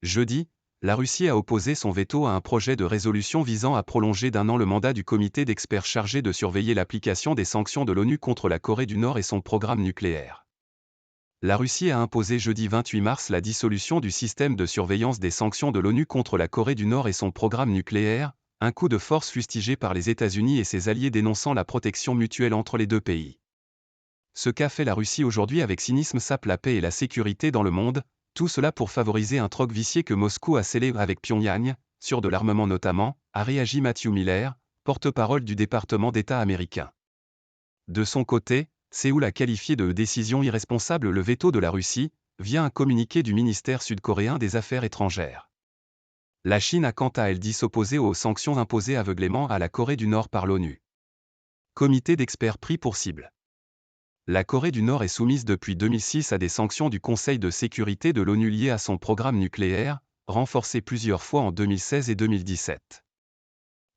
Jeudi, la Russie a opposé son veto à un projet de résolution visant à prolonger d'1 an le mandat du comité d'experts chargé de surveiller l'application des sanctions de l'ONU contre la Corée du Nord et son programme nucléaire. La Russie a imposé jeudi 28 mars la dissolution du système de surveillance des sanctions de l'ONU contre la Corée du Nord et son programme nucléaire, un coup de force fustigé par les États-Unis et ses alliés dénonçant la protection mutuelle entre les deux pays. Ce qu'a fait la Russie aujourd'hui avec cynisme sape la paix et la sécurité dans le monde, tout cela pour favoriser un troc vicié que Moscou a scellé avec Pyongyang, sur de l'armement notamment, a réagi Matthew Miller, porte-parole du département d'État américain. De son côté, Séoul a qualifié de décision irresponsable le veto de la Russie, via un communiqué du ministère sud-coréen des Affaires étrangères. La Chine a quant à elle dit s'opposer aux sanctions imposées aveuglément à la Corée du Nord par l'ONU. Comité d'experts pris pour cible. La Corée du Nord est soumise depuis 2006 à des sanctions du Conseil de sécurité de l'ONU liées à son programme nucléaire, renforcé plusieurs fois en 2016 et 2017.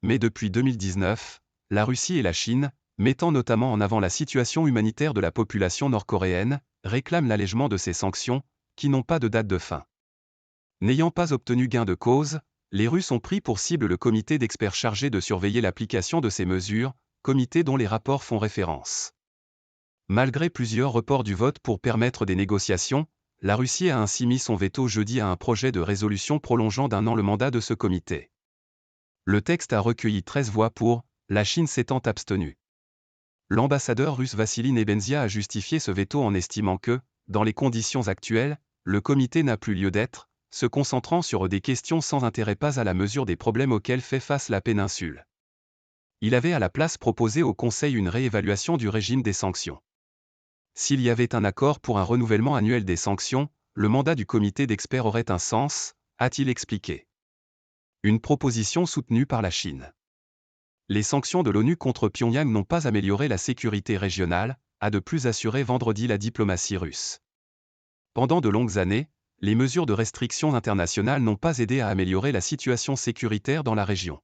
Mais depuis 2019, la Russie et la Chine, mettant notamment en avant la situation humanitaire de la population nord-coréenne, réclament l'allègement de ces sanctions, qui n'ont pas de date de fin. N'ayant pas obtenu gain de cause, les Russes ont pris pour cible le comité d'experts chargé de surveiller l'application de ces mesures, comité dont les rapports font référence. Malgré plusieurs reports du vote pour permettre des négociations, la Russie a ainsi mis son veto jeudi à un projet de résolution prolongeant d'1 an le mandat de ce comité. Le texte a recueilli 13 voix pour, la Chine s'étant abstenue. L'ambassadeur russe Vassili Nebenzia a justifié ce veto en estimant que, dans les conditions actuelles, le comité n'a plus lieu d'être, se concentrant sur des questions sans intérêt pas à la mesure des problèmes auxquels fait face la péninsule. Il avait à la place proposé au Conseil une réévaluation du régime des sanctions. S'il y avait un accord pour un renouvellement annuel des sanctions, le mandat du comité d'experts aurait un sens, a-t-il expliqué. Une proposition soutenue par la Chine. Les sanctions de l'ONU contre Pyongyang n'ont pas amélioré la sécurité régionale, a de plus assuré vendredi la diplomatie russe. Pendant de longues années, les mesures de restriction internationales n'ont pas aidé à améliorer la situation sécuritaire dans la région.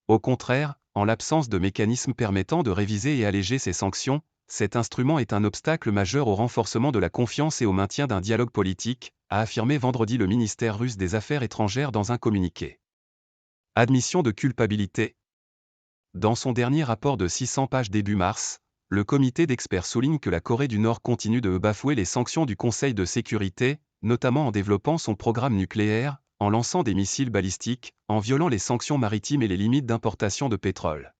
Au contraire, en l'absence de mécanismes permettant de réviser et alléger ces sanctions, cet instrument est un obstacle majeur au renforcement de la confiance et au maintien d'un dialogue politique, a affirmé vendredi le ministère russe des Affaires étrangères dans un communiqué. Admission de culpabilité. Dans son dernier rapport de 600 pages début mars, le comité d'experts souligne que la Corée du Nord continue de bafouer les sanctions du Conseil de sécurité, notamment en développant son programme nucléaire, en lançant des missiles balistiques, en violant les sanctions maritimes et les limites d'importation de pétrole.